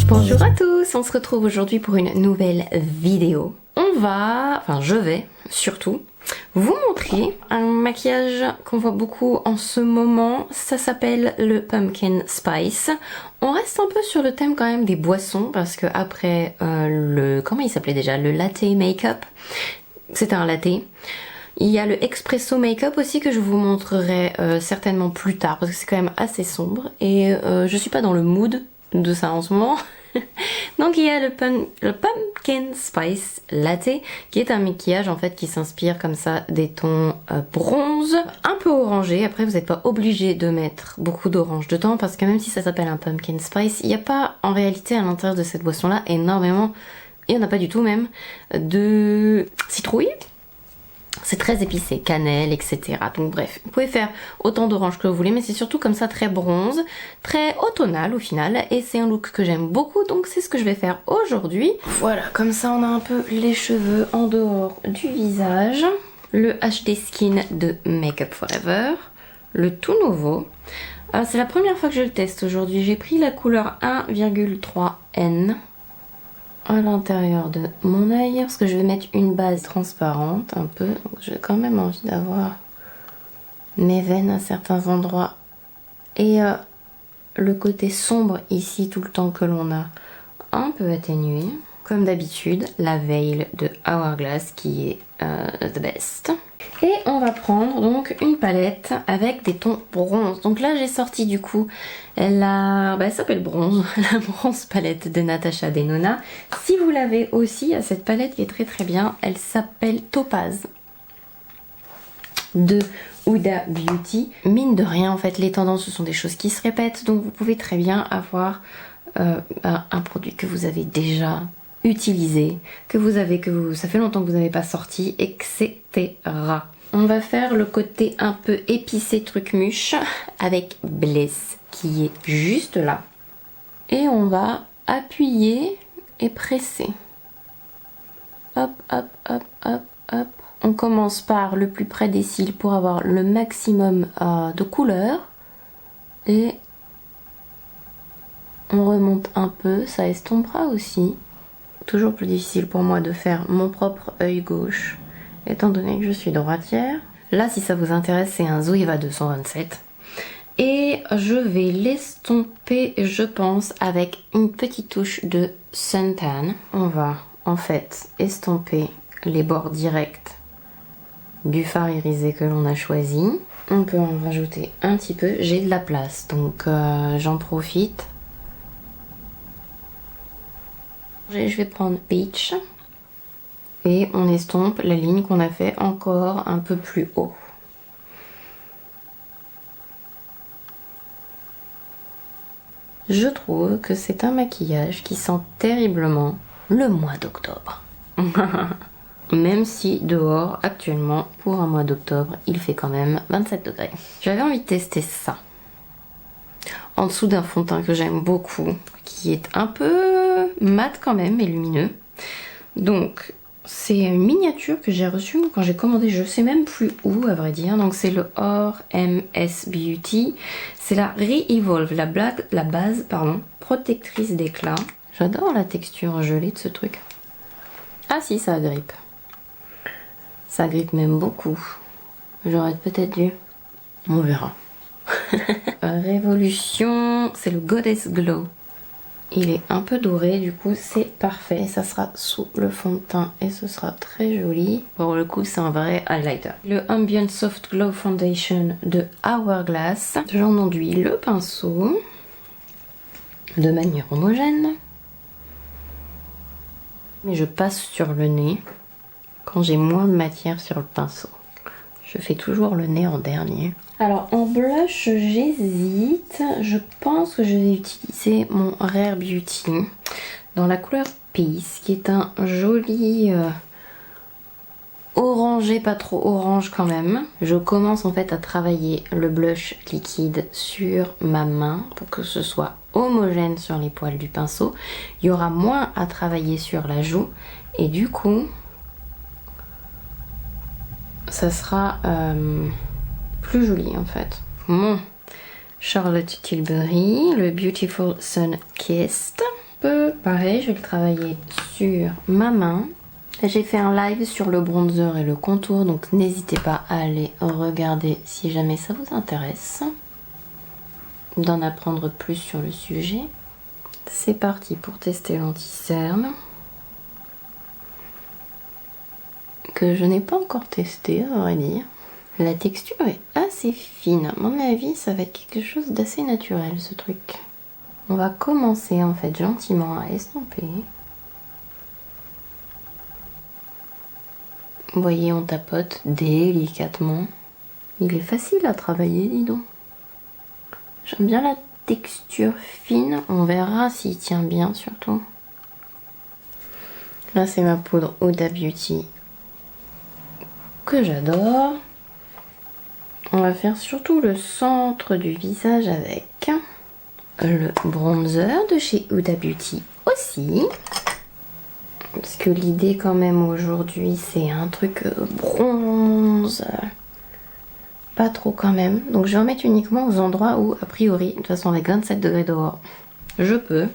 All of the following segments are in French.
Bonjour à tous, on se retrouve aujourd'hui pour une nouvelle vidéo. Je vais surtout vous montrer un maquillage qu'on voit beaucoup en ce moment. Ça s'appelle le Pumpkin Spice. On reste un peu sur le thème quand même des boissons parce que après comment il s'appelait déjà, le latte make-up. C'était un latte. Il y a le espresso make-up aussi que je vous montrerai certainement plus tard parce que c'est quand même assez sombre et je suis pas dans le mood de ça en ce moment. Donc il y a le Pumpkin Spice Latte qui est un maquillage en fait qui s'inspire comme ça des tons bronze, un peu orangé. Après vous n'êtes pas obligé de mettre beaucoup d'orange dedans parce que même si ça s'appelle un Pumpkin Spice, il n'y a pas en réalité à l'intérieur de cette boisson là énormément, il n'y en a pas du tout même, de citrouille. C'est très épicé, cannelle, etc. Donc bref, vous pouvez faire autant d'orange que vous voulez, mais c'est surtout comme ça très bronze, très automnal au final. Et c'est un look que j'aime beaucoup, donc c'est ce que je vais faire aujourd'hui. Voilà, comme ça on a un peu les cheveux en dehors du visage. Le HD Skin de Make Up For Ever, le tout nouveau. C'est la première fois que je le teste aujourd'hui. J'ai pris la couleur 1,3N. à l'intérieur de mon œil parce que je vais mettre une base transparente un peu, donc j'ai quand même envie d'avoir mes veines à certains endroits et le côté sombre ici tout le temps que l'on a un peu atténué. Comme d'habitude, la veil de Hourglass qui est the best. Et on va prendre donc une palette avec des tons bronze. Donc là j'ai sorti du coup elle s'appelle bronze, la bronze palette de Natasha Denona. Si vous l'avez aussi, il y a cette palette qui est très très bien, elle s'appelle Topaz de Huda Beauty. Mine de rien en fait les tendances ce sont des choses qui se répètent, donc vous pouvez très bien avoir un produit que vous avez déjà utilisé, ça fait longtemps que vous n'avez pas sorti, etc. On va faire le côté un peu épicé truc mûche avec Bliss qui est juste là. Et on va appuyer et presser. Hop, hop, hop, hop, hop. On commence par le plus près des cils pour avoir le maximum de couleur. Et on remonte un peu, ça estompera aussi. Toujours plus difficile pour moi de faire mon propre œil gauche étant donné que je suis droitière. Là si ça vous intéresse c'est un Zoeva 227 et je vais l'estomper je pense avec une petite touche de Suntan. On va en fait estomper les bords directs du fard irisé que l'on a choisi. On peut en rajouter un petit peu, j'ai de la place donc j'en profite. Je vais prendre Peach et on estompe la ligne qu'on a fait encore un peu plus haut. Je trouve que c'est un maquillage qui sent terriblement le mois d'octobre. Même si dehors actuellement pour un mois d'octobre il fait quand même 27 degrés. J'avais envie de tester ça. En dessous d'un fond de teint que j'aime beaucoup, qui est un peu mat quand même, mais lumineux. Donc, c'est une miniature que j'ai reçue quand j'ai commandé, je sais même plus où à vrai dire. Donc c'est le MS Beauty. C'est la Re-Evolve, la base protectrice d'éclat. J'adore la texture gelée de ce truc. Ah si, ça agrippe. Ça agrippe même beaucoup. J'aurais peut-être dû. On verra. Révolution, c'est le Goddess Glow. Il est un peu doré, du coup c'est parfait. Ça sera sous le fond de teint et ce sera très joli. Pour le coup c'est un vrai highlighter. Le Ambient Soft Glow Foundation de Hourglass. J'en enduis le pinceau de manière homogène. Mais je passe sur le nez quand j'ai moins de matière sur le pinceau. Je fais toujours le nez en dernier. Alors en blush j'hésite. Je pense que je vais utiliser mon Rare Beauty dans la couleur Peace qui est un joli orangé, pas trop orange quand même. Je commence en fait à travailler le blush liquide sur ma main pour que ce soit homogène sur les poils du pinceau. Il y aura moins à travailler sur la joue et du coup ça sera plus joli en fait. Mon Charlotte Tilbury, le Beautiful Sun Kissed. Pareil, je vais le travailler sur ma main. J'ai fait un live sur le bronzer et le contour, donc n'hésitez pas à aller regarder si jamais ça vous intéresse, d'en apprendre plus sur le sujet. C'est parti pour tester l'anti-cerne, que je n'ai pas encore testé à vrai dire. La texture est assez fine, à mon avis ça va être quelque chose d'assez naturel ce truc. On va commencer en fait gentiment à estomper. Vous voyez, on tapote délicatement. Il est facile à travailler, dis donc. J'aime bien la texture fine. On verra s'il tient bien surtout. Là, c'est ma poudre Huda Beauty que j'adore. On va faire surtout le centre du visage avec le bronzer de chez Huda Beauty aussi. Parce que l'idée quand même aujourd'hui c'est un truc bronze, pas trop quand même. Donc je vais en mettre uniquement aux endroits où a priori, de toute façon avec 27 degrés dehors, je peux.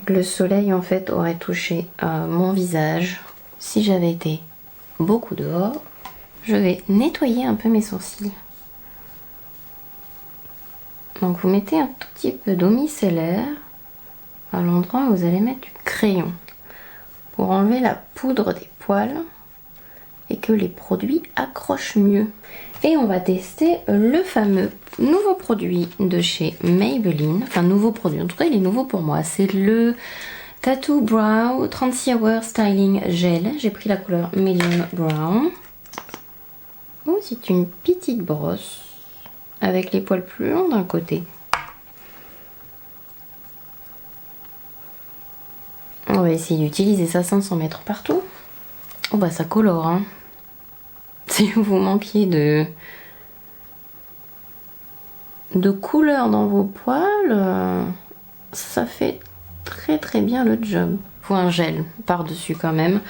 Le soleil en fait aurait touché mon visage si j'avais été beaucoup dehors. Je vais nettoyer un peu mes sourcils. Donc vous mettez un tout petit peu d'eau micellaire à l'endroit où vous allez mettre du crayon pour enlever la poudre des poils et que les produits accrochent mieux. Et on va tester le fameux nouveau produit de chez Maybelline, enfin nouveau produit, en tout cas il est nouveau pour moi, c'est le Tattoo Brow 36 Hour Styling Gel. J'ai pris la couleur Medium Brown. Oh, c'est une petite brosse avec les poils plus longs d'un côté. On va essayer d'utiliser ça sans s'en mettre partout. Oh bah ça colore hein. Si vous manquiez de couleur dans vos poils, ça fait très bien le job. Faut un gel par-dessus quand même.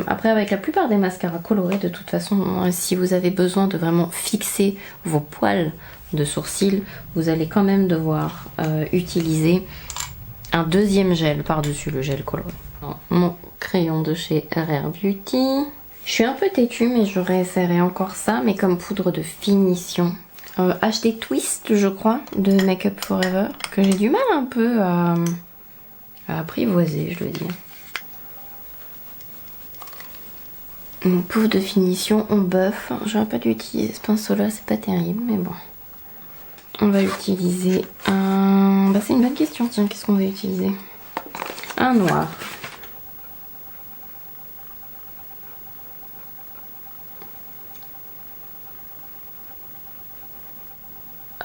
Après avec la plupart des mascaras colorés de toute façon, si vous avez besoin de vraiment fixer vos poils de sourcils, vous allez quand même devoir utiliser un deuxième gel par-dessus le gel coloré. Mon crayon de chez Rare Beauty. Je suis un peu têtue mais je réessayerai encore ça, mais comme poudre de finition. HD Twist je crois, de Make Up For Ever, que j'ai du mal un peu à apprivoiser, je dois dire. Une poudre de finition en bœuf. J'aurais pas dû utiliser ce pinceau là, c'est pas terrible mais bon. On va utiliser un... Bah c'est une bonne question, tiens, qu'est-ce qu'on va utiliser? Un noir.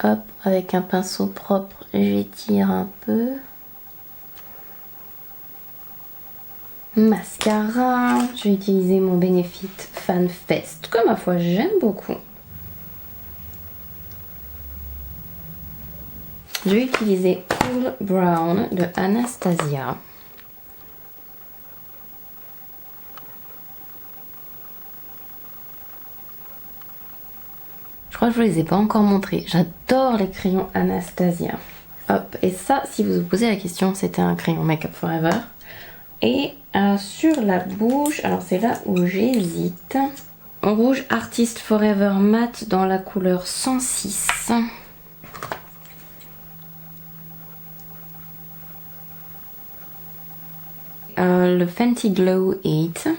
Hop, avec un pinceau propre, j'étire un peu. Mascara, je vais utiliser mon Benefit Fan Fest, que ma foi j'aime beaucoup. Je vais utiliser Cool Brown de Anastasia. Je crois que je ne vous les ai pas encore montrés. J'adore les crayons Anastasia. Hop, et ça, si vous vous posez la question, c'était un crayon Make Up For Ever. Et sur la bouche, alors c'est là où j'hésite. En rouge Artist Forever Matte dans la couleur 106. Le Fenty Glow 8.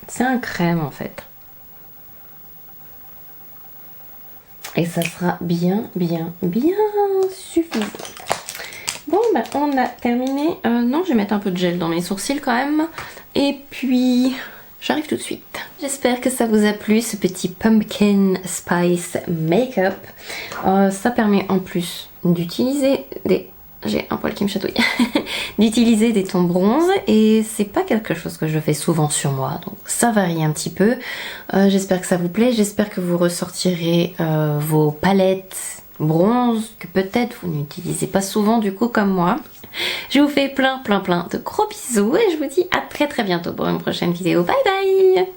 C'est un crème en fait. Et ça sera bien suffisant. Bon bah on a terminé. Non, je vais mettre un peu de gel dans mes sourcils quand même. Et puis j'arrive tout de suite. J'espère que ça vous a plu ce petit Pumpkin Spice Makeup. Ça permet en plus d'utiliser des... J'ai un poil qui me chatouille. D'utiliser des tons bronze et c'est pas quelque chose que je fais souvent sur moi, donc ça varie un petit peu. J'espère que ça vous plaît, j'espère que vous ressortirez vos palettes bronze que peut-être vous n'utilisez pas souvent du coup comme moi. Je vous fais plein de gros bisous et je vous dis à très bientôt pour une prochaine vidéo. Bye bye.